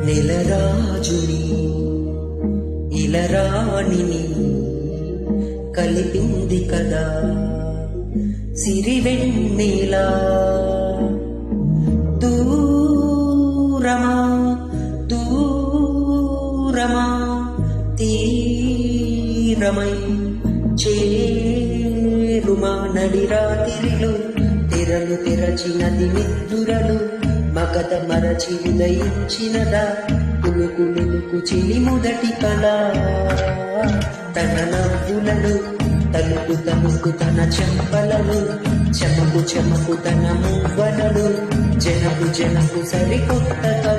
నెలరాజుని ఇలరాణిని కలిపింది కదా సిరివెన్నెలా. దూరమా దూరమా తీరమై చేరుమా నడిరాతిరిలో తెరలు తెరచినది నిద్దురలు మగత మరచి ఉదయించినదా కులుకు చిలి మొదటి కళ. తన నవ్వులను తలుపు తలుపు తన చెంపలను చెమకు చెమకు తన మువ్వనలు జనకు జనకు సరికొత్త